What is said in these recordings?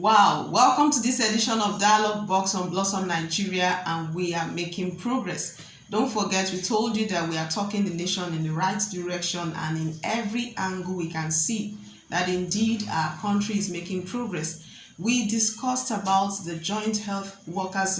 Wow, welcome to this edition of Dialogue Box on Blossom Nigeria, and we are making progress. Don't forget, we told you that we are talking the nation in the right direction, and in every angle we can see that indeed our country is making progress. We discussed about the Joint Health Workers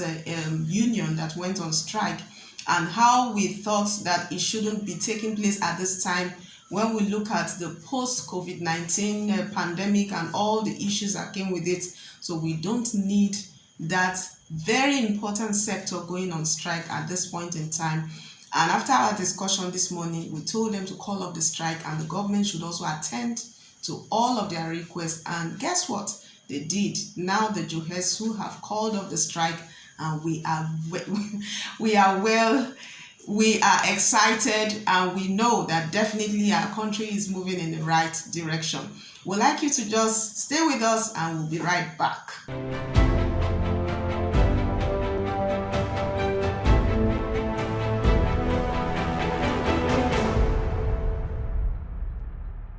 Union that went on strike and how we thought that it shouldn't be taking place at this time when we look at the post-COVID-19 pandemic and all the issues that came with it. So we don't need that very important sector going on strike at this point in time. And after our discussion this morning, we told them to call off the strike, and the government should also attend to all of their requests. And guess what? They did. Now the Johesu have called off the strike, and we are excited, and we know that definitely our country is moving in the right direction. We'd like you to just stay with us, and we'll be right back.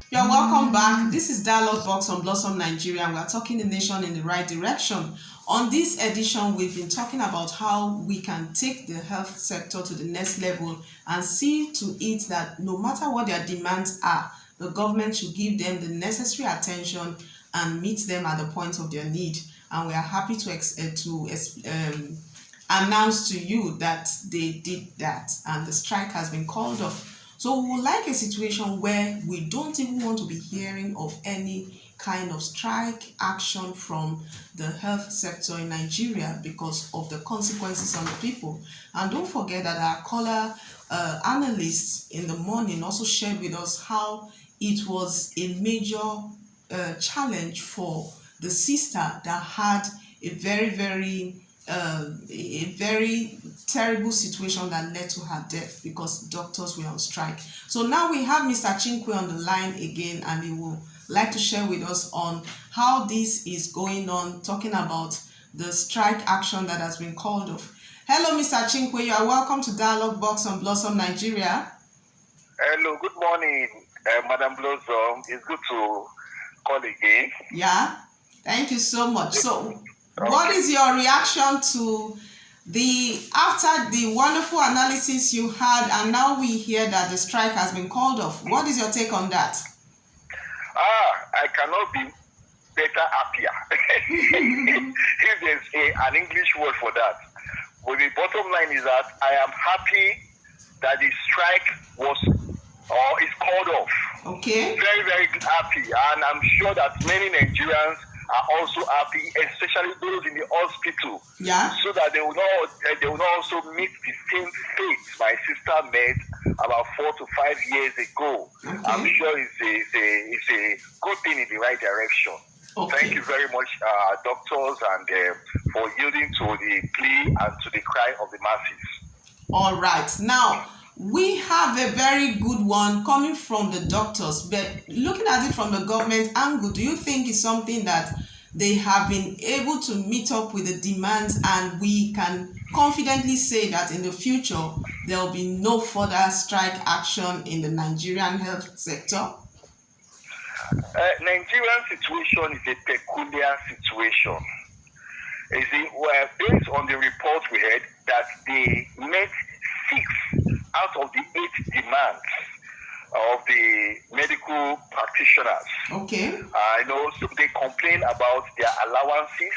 You're welcome back. This is Dialogue Box on Blossom Nigeria, and we're talking the nation in the right direction. On this edition, we've been talking about how we can take the health sector to the next level and see to it that no matter what their demands are, the government should give them the necessary attention and meet them at the point of their need. And we are happy to announce to you that they did that, and the strike has been called off. So we would like a situation where we don't even want to be hearing of any kind of strike action from the health sector in Nigeria because of the consequences on the people. And don't forget that our caller analyst in the morning also shared with us how it was a major challenge for the sister that had a very terrible situation that led to her death because doctors were on strike. So now we have Mr. Chukwu on the line again, and he will like to share with us on how this is going on, talking about the strike action that has been called off. Hello, Mr. Chukwu. You are welcome to Dialogue Box on Blossom Nigeria. Hello, good morning, Madam Blossom. It's good to call again. Yeah, thank you so much. So, what is your reaction to after the wonderful analysis you had, and now we hear that the strike has been called off? What is your take on that? I cannot be better happier. If there's an English word for that. But the bottom line is that I am happy that the strike is called off. Okay. Very, very happy. And I'm sure that many Nigerians are also happy, especially those in the hospital. Yeah. So that they will not also meet the same fate my sister met about 4 to 5 years ago. Okay. I'm sure it's a good thing in the right direction. Okay. Thank you very much, doctors, and for yielding to the plea and to the cry of the masses. All right. Now, we have a very good one coming from the doctors, but looking at it from the government angle, do you think it's something that they have been able to meet up with the demands, and we can confidently say that in the future there will be no further strike action in the Nigerian health sector? Nigerian situation is a peculiar situation. Based on the report we had, that they met 6 out of the 8 demands of the medical practitioners. Okay. I know they complain about their allowances,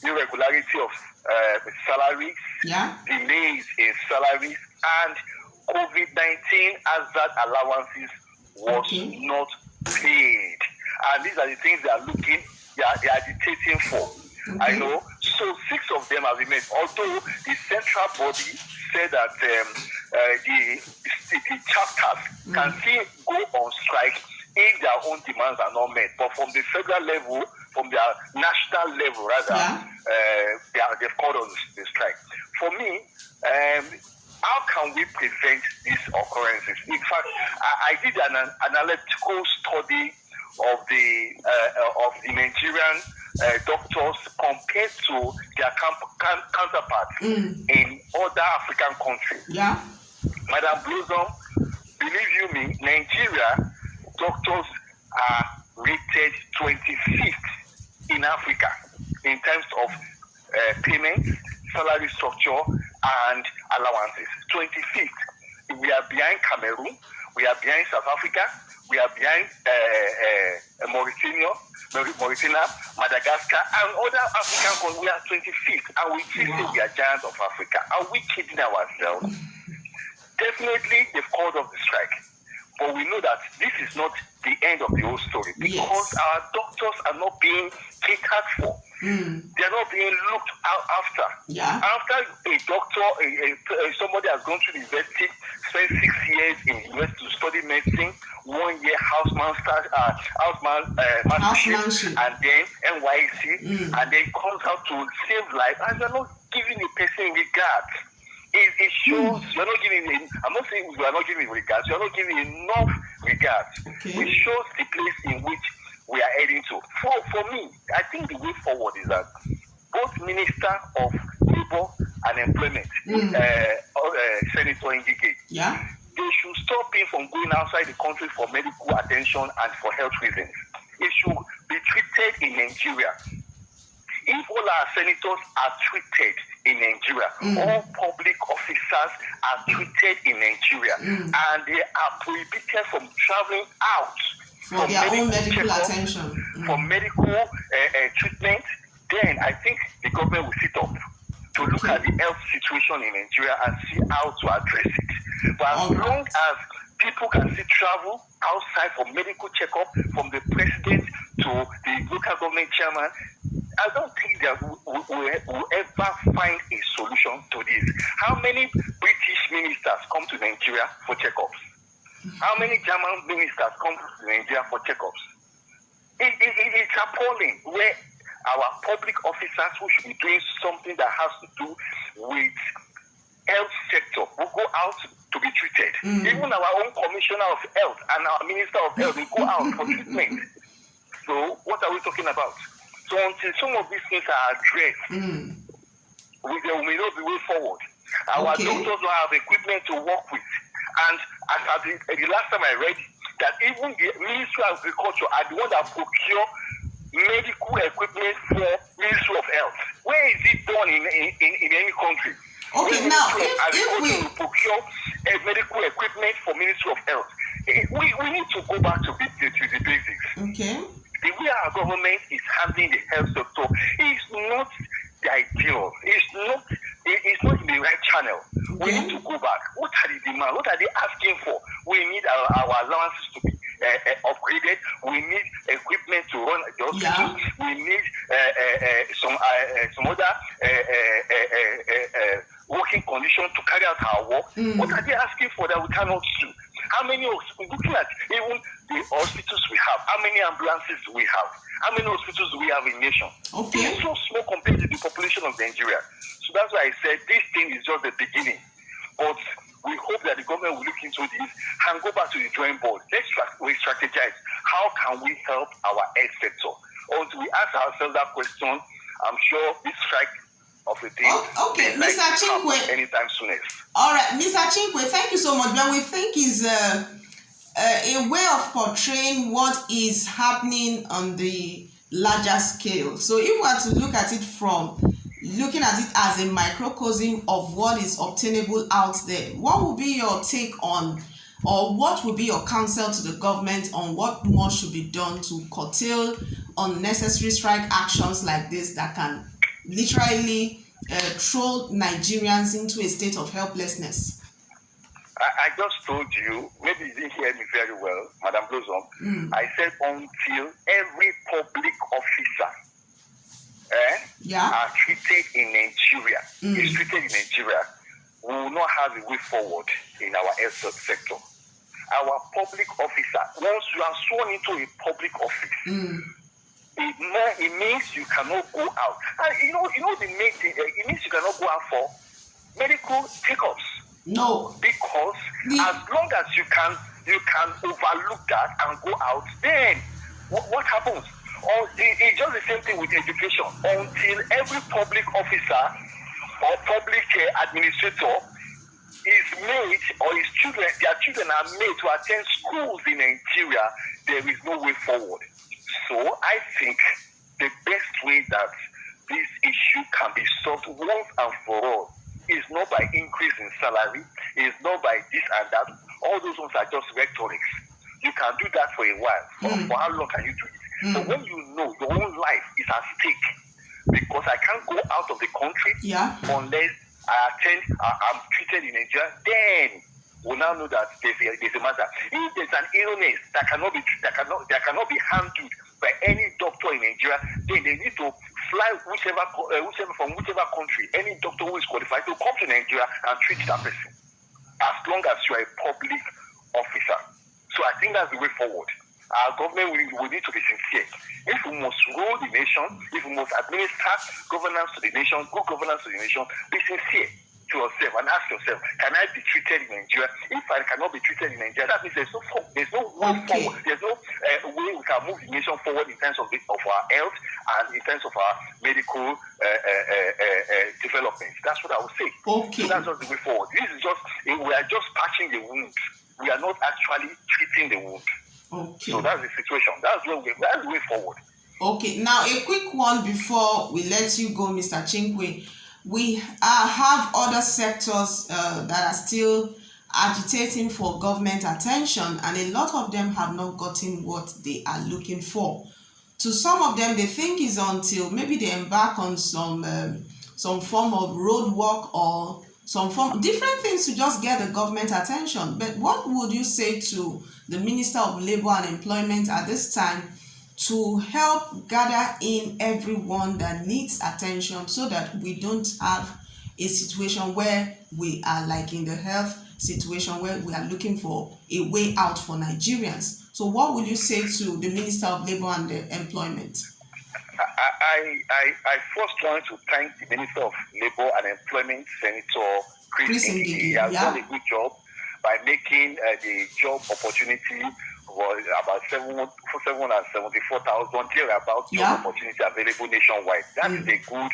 irregularity of salaries, delays in salaries, and COVID-19 hazard allowances was not paid. And these are the things they are agitating for. Okay. I know. So 6 of them have been made. Although the central body said that the chapters can still go on strike if their own demands are not met. But from the federal level, from their national level, rather, they've called on the strike. For me, how can we prevent these occurrences? In fact, I did an analytical study of the Nigerian doctors compared to their counterparts in other African countries. Yeah. Madam Blossom, believe you me, Nigeria doctors are rated 25th in in Africa in terms of payments, salary structure, and allowances. 25th, we are behind Cameroon, we are behind South Africa, we are behind Mauritania, Madagascar, and other African countries. We are 25th, and we still say we are giants of Africa. Are we kidding ourselves? Definitely, they've called off the strike. But we know that this is not the end of the whole story, because our doctors are not being catered for. They are not being looked after. After a doctor, somebody has gone to the university, spent 6 years in the university to study medicine, 1 year mastership, and then NYC, and then comes out to save life, and you're not giving the person regard. It shows you're not giving him. I'm not saying you are not giving regards. You are not giving enough regards. It shows the place in which we are heading to. For me, I think the way forward is that both Minister of Labour and Employment, Senator Ngige, they should stop him from going outside the country for medical attention and for health reasons. It should be treated in Nigeria. If all our senators are treated in Nigeria, all public officers are treated in Nigeria, and they are prohibited from traveling out for their own medical attention, for medical treatment, then I think the government will sit up to look at the health situation in Nigeria and see how to address it. But as long as people can still travel outside for medical checkup, from the president to the local government chairman, I don't think that we'll ever find a solution to this. How many British ministers come to Nigeria for checkups? How many German ministers come to Nigeria for checkups? It's appalling where our public officers who should be doing something that has to do with health sector will go out to be treated. Even our own commissioner of health and our minister of health will go out for treatment. So what are we talking about? So until some of these things are addressed, we may not be way forward. Our doctors don't have equipment to work with. And as the last time I read that even the Ministry of Agriculture are the one that procure medical equipment for Ministry of Health. Where is it done in any country? Now if we procure medical equipment for Ministry of Health, we need to go back to the basics. The way our government is handling the health sector is not the ideal. It's not in the right channel. We need to go back. What are the demands? What are they asking for? We need our allowances to be upgraded. We need equipment to run the hospitals. We need some other working conditions to carry out our work. What are they asking for that we cannot do? How many, looking at even the hospitals we have, how many ambulances do we have? How many hospitals do we have in the nation? It's so small compared to the population of Nigeria. So that's why I said this thing is just the beginning. But we hope that the government will look into this and go back to the drawing board. Let's re-strategize. How can we help our health sector? Until we ask ourselves that question, I'm sure this strike of the day Mr. Chukwu, anytime soonest. All right, Mr. Chukwu, thank you so much. But we think is a way of portraying what is happening on the larger scale. So if we are to look at it from looking at it as a microcosm of what is obtainable out there, what will be your take on, or what will be your counsel to the government on what more should be done to curtail unnecessary strike actions like this that can literally throw Nigerians into a state of helplessness? I just told you, maybe you didn't hear me very well, Madam Blossom. I said until every public officer are treated in Nigeria, is treated in Nigeria, we will not have a way forward in our health sector. Our public officer, once you are sworn into a public office, it means you cannot go out. And you know the main thing, it means you cannot go out for medical checkups. No. Because as long as you can overlook that and go out, then what happens? It's just the same thing with education. Until every public officer or public administrator is made, or his children, their children are made to attend schools in Nigeria, there is no way forward. So I think the best way that this issue can be solved once and for all is not by increase in salary, is not by this and that. All those ones are just rhetorics. You can do that for a while. For how long can you do it? But when you know your own life is at stake, because I can't go out of the country unless I'm treated in Nigeria, then we'll now know that there's a matter. If there's an illness that cannot be handled by any doctor in Nigeria, then they need to fly from whichever country, any doctor who is qualified to come to Nigeria and treat that person, as long as you are a public officer. So I think that's the way forward. Our government will need to be sincere. If we must rule the nation, if we must administer governance to the nation, good governance to the nation, be sincere to yourself and ask yourself, can I be treated in Nigeria? If I cannot be treated in Nigeria, that means there's no way forward. There's no way we can move the nation forward in terms of our health and in terms of our medical development. That's what I would say. So that's just the way forward. This is just, we are just patching the wound. We are not actually treating the wound. So that's the situation. That's the way forward. Okay, now a quick one before we let you go, Mr. Chukwu. We have other sectors that are still agitating for government attention, and a lot of them have not gotten what they are looking for. To some of them, they think it's until maybe they embark on some form of road work or some form, different things to just get the government attention. But what would you say to the Minister of Labor and Employment at this time to help gather in everyone that needs attention so that we don't have a situation where we are like in the health situation where we are looking for a way out for Nigerians? So what would you say to the Minister of Labor and Employment? I first want to thank the Minister of Labor and Employment, Senator Chris Ngige. He has done a good job by making the job opportunity was about 774,000 thereabouts job opportunity available nationwide. That is a good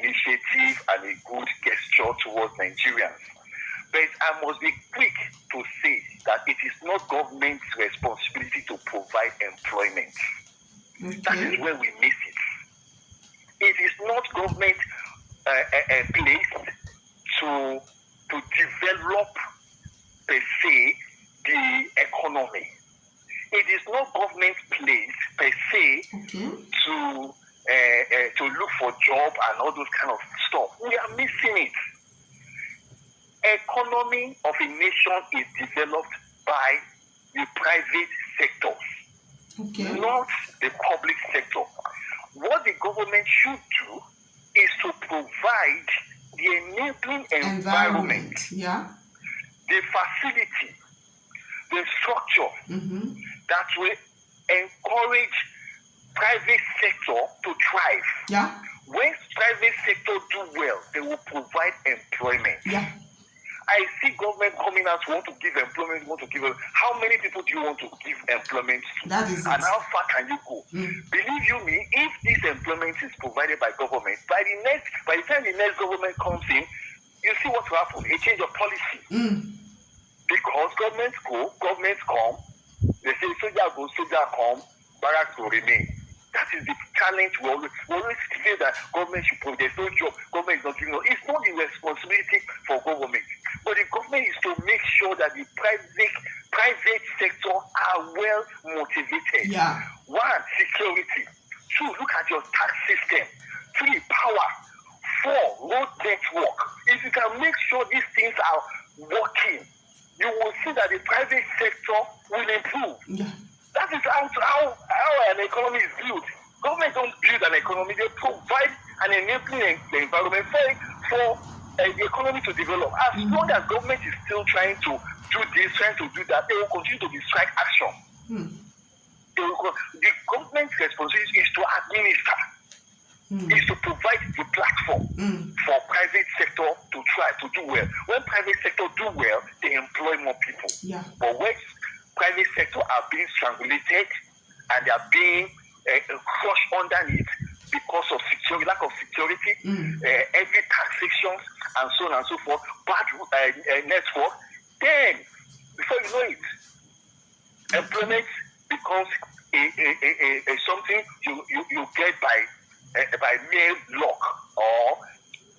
initiative and a good gesture towards Nigerians. But I must be quick to say that it is not government's responsibility to provide employment. That is where we miss it. It is not government place to develop per se the economy. It is not government place per se to look for job and all those kind of stuff. We are missing it. Economy of a nation is developed by the private sector, not the public sector. What the government should do is to provide the enabling environment, the facility, the structure that will encourage private sector to thrive. When private sector do well, they will provide employment. I see government coming out to want to give employment, how many people do you want to give employment to? That is and how far can you go? Believe you me, if this employment is provided by government, by the time the next government comes in, you see what will happen, a change of policy. Because governments go, governments come, they say soldier go, soldier come, barracks will remain. That is the challenge we always say that government should provide. There's no job, government is not giving us. It's not the responsibility for government. But the government is to make sure that the private sector are well motivated. One, security. Two, look at your tax system. Three, power. Four, road network. If you can make sure these things are working, you will see that the private sector will improve. That is how an economy is built. Government don't build an economy, they provide an enabling environment for the economy to develop. As long as government is still trying to do this, trying to do that, they will continue to be strike action. The government's responsibility is to administer, is to provide the platform for private sector to try to do well. When private sector do well, they employ more people. But when private sector are being strangulated and they are being crushed underneath because of security, lack of security, heavy taxations, and so on and so forth, bad network, then before you know it, employment becomes something you get by mere luck, or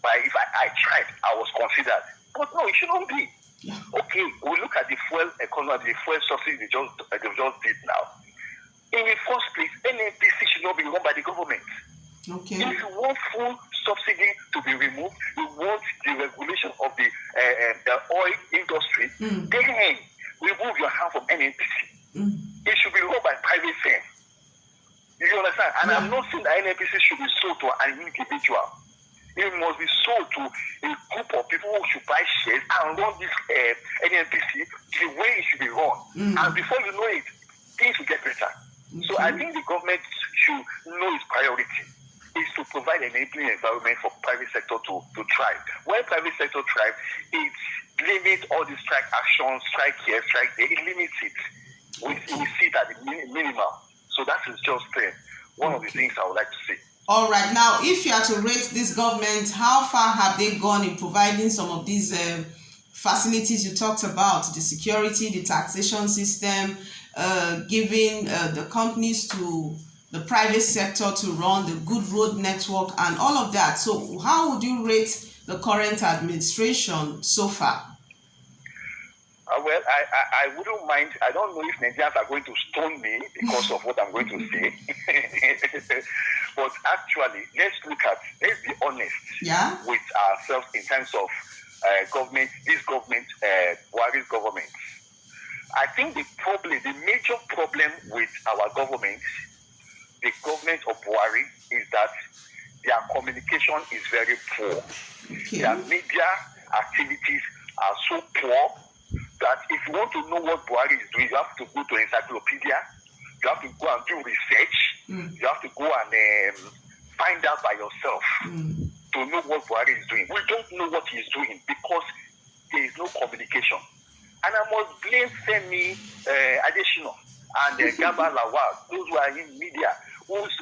by if I tried, I was considered. But no, it shouldn't be. Yeah. Okay, we look at the fuel economy, the fuel subsidy they just did now. In the first place, NNPC should not be run by the government. Okay. If you want full subsidy to be removed, you want the regulation of the oil industry, then remove your hand from NNPC. It should be run by private firm. You understand? And I'm not saying that NNPC should be sold to an individual. It must be sold to a group of people who should buy shares and run this NNPC the way it should be run. And before you know it, things will get better. Okay. So I think the government should know its priority is to provide an enabling environment for private sector to thrive. When private sector thrive, it limits all the strike actions, strike here, strike there. It limits it. We see it at the minimum. So that is just one of the things I would like to say. All right. Now, if you are to rate this government, how far have they gone in providing some of these facilities you talked about, the security, the taxation system, giving the companies to the private sector to run the good road network and all of that? So how would you rate the current administration so far? Well, I wouldn't mind. I don't know if Nigerians are going to stone me because of what I'm going to say. But actually, let's be honest with ourselves in terms of government, Buhari's government. I think the major problem with our government, the government of Buhari, is that their communication is very poor. Okay. Their media activities are so poor that if you want to know what Buhari is doing, you have to go to encyclopedia, you have to go and do research, you have to go and find out by yourself to know what Buhari is doing. We don't know what he is doing because there is no communication. And I must blame Femi Adesina and Gaba Lawal, those who are in media, who's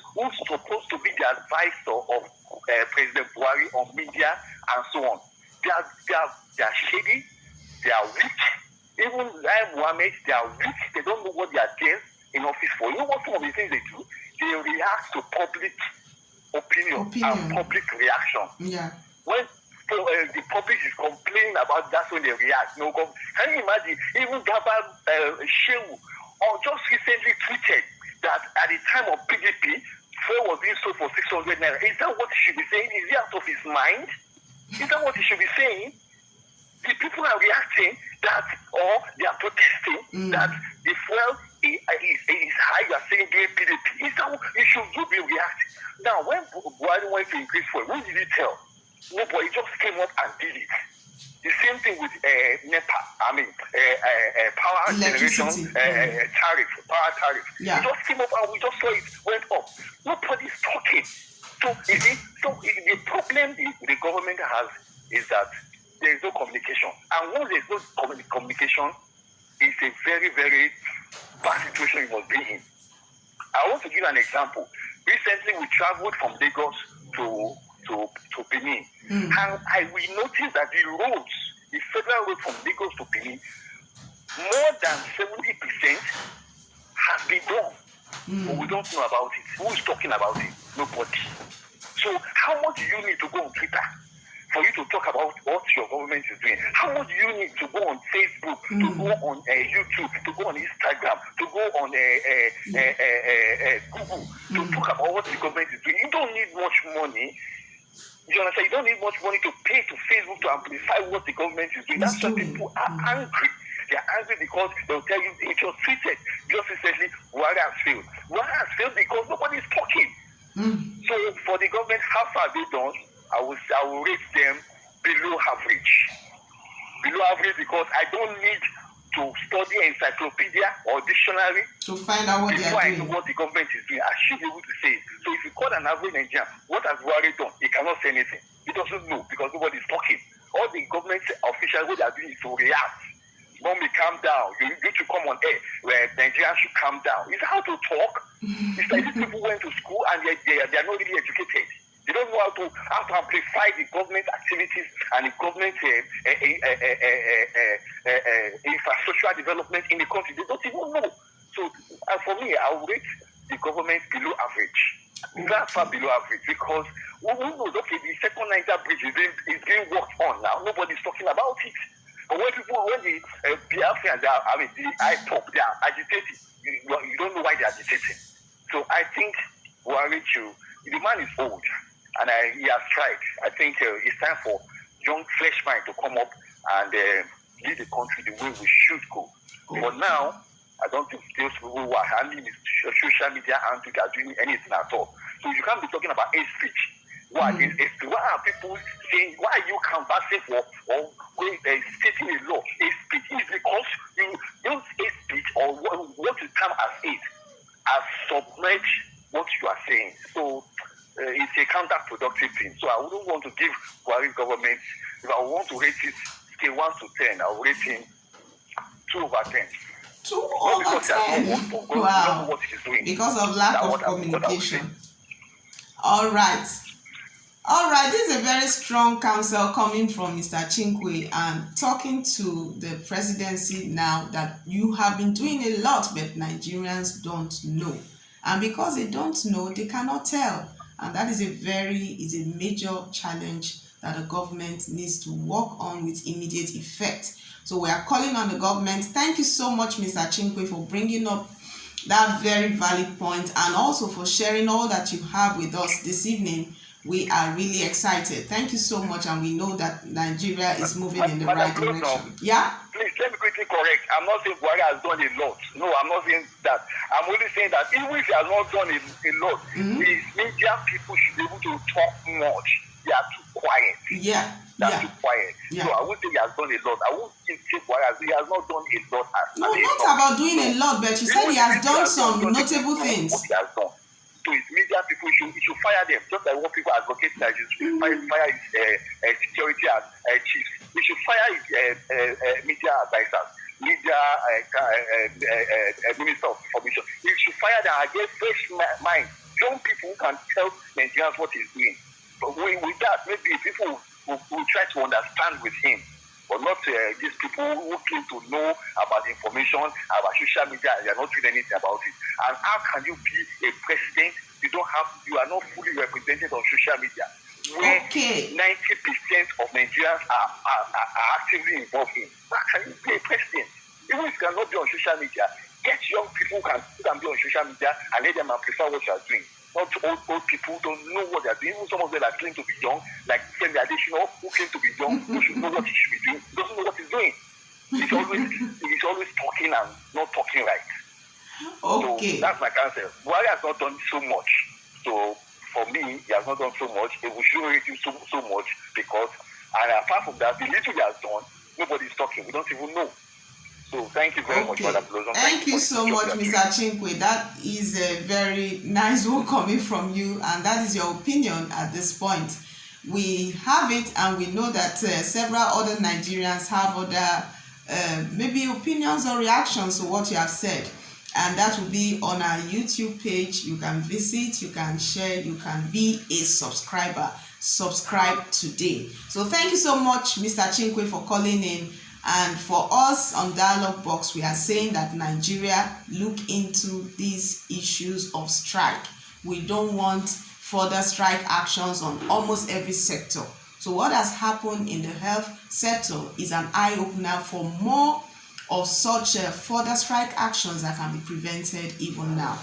supposed to be the advisor of President Buhari on media and so on. They are shady, they are weak. Even Lai Mohammed, they are weak. They don't know what they are there in office for. You know what some of the things they do? They react to public opinion. And public reaction. Yeah. When the public is complaining about that's when they react. No, can you imagine? Even Gaba Shehu just recently tweeted that at the time of PDP, fuel was being sold for 600 naira. Is that what he should be saying? Is he out of his mind? Is that what he should be saying? The people are reacting that, or they are protesting that the fuel is high. You are saying during PDP. Is that what you should be reacting? Now, when Buhari went to increase fuel, who did he tell? Nobody just came up and did it. The same thing with NEPA. Power generation power tariff. Yeah. We just came up and we just saw it went up. Nobody's talking. So the problem the government has is that there is no communication. And once there is no communication, it's a very, very bad situation you must be in. I want to give an example. Recently, we traveled from Lagos to Benin. And we noticed that the federal road from Lagos to Benin, more than 70% has been done. But we don't know about it. Who is talking about it? Nobody. So how much do you need to go on Twitter for you to talk about what your government is doing? How much do you need to go on Facebook, to go on YouTube, to go on Instagram, to go on Google, to talk about what the government is doing? You don't need much money. You understand? You don't need much money to pay to Facebook to amplify what the government is doing. That's why people are angry. They are angry because they'll tell you it was tweeted just recently, Buhari has failed. Buhari has failed because nobody is talking. So for the government, how far have they done? I will rate them below average. Below average because I don't need to study encyclopedia or dictionary to find out what they are doing. I know what the government is doing. I should be able to say it. So if you call an average Nigerian, what has Buhari done? He cannot say anything. He doesn't know because nobody is talking. All the government officials, what they are doing is to react. Mommy, calm down. You need to come on air where Nigerians should calm down. It's how to talk. It's like these people went to school and they are not really educated. They don't know how to amplify the government activities and the government infrastructural development in the country. They don't even know. So for me, I would rate the government below average. That's far below average, because who knows? Okay, the second Niger bridge is being worked on now. Nobody's talking about it. But when the Biafrans, the IPOP, they are agitating, you don't know why they are agitating. So I think the man is old, and he has tried. I think it's time for young, fresh mind to come up and lead the country the way we should go. But now, I don't think those people who are handling social media and are doing anything at all. So you can't be talking about hate speech. Why are people saying, why are you canvassing for or stating a law? Hate speech is because you use hate speech or what you term as hate as submerge what you are saying. So it's a counterproductive thing. So I wouldn't want to give Buhari government, if I want to rate it scale 1 to 10, I will rate him 2 over 10. 2 over 10. Wow. What he's doing. Because of lack of communication. All right, this is a very strong counsel coming from Mr. Chukwu and talking to the presidency now that you have been doing a lot, but Nigerians don't know. And because they don't know, they cannot tell. And that is a major challenge that the government needs to work on with immediate effect. So we are calling on the government. Thank you so much, Mr. Chukwu, for bringing up that very valid point and also for sharing all that you have with us this evening. We are really excited. Thank you so much, and we know that Nigeria is moving in the right direction. Yeah? Please, let me quickly correct. I'm not saying Buhari has done a lot. No, I'm not saying that. I'm only saying that even if he has not done a lot, these media people should be able to talk much. They are too quiet. Too quiet. So I would say he has done a lot. I won't say Buhari he has not done a lot. No, not about doing a lot, but you said he has done some notable things. What he has done. So his media people should fire them, just like what people advocate that he should fire his security chiefs. We should fire his media advisors, media minister of information. We should fire them and get fresh mind, young people who can tell Nigerians what he's doing. But with that, maybe people will try to understand with him, but not these people who claim to know about information, about social media, and they are not doing anything about it. And how can you be a president? You are not fully represented on social media, where 90% of Nigerians are actively involved in. How can you be a president? Even if you cannot be on social media, get young people who can be on social media and let them prefer what you are doing. Not old people who don't know what they are doing. Even some of them that claim to be young, like Femi Adesina, who claim to be young, who should know what he should be doing, doesn't know what he's doing. He's always talking and not talking right. So that's my answer. Buhari has not done so much. So for me, he has not done so much. We should rate him so much because, and apart from that, the little he has done, nobody's talking. We don't even know. So thank you very much, Madam Blossom. Thank you so much, Mr. Chukwu. That is a very nice one coming from you, and that is your opinion at this point. We have it, and we know that several other Nigerians have other maybe opinions or reactions to what you have said. And that will be on our YouTube page. You can visit, you can share, you can be a subscriber. Subscribe today. So thank you so much, Mr. Chukwu, for calling in. And for us on Dialogue Box, we are saying that Nigeria look into these issues of strike. We don't want further strike actions on almost every sector. So what has happened in the health sector is an eye-opener for more of such further strike actions that can be prevented even now.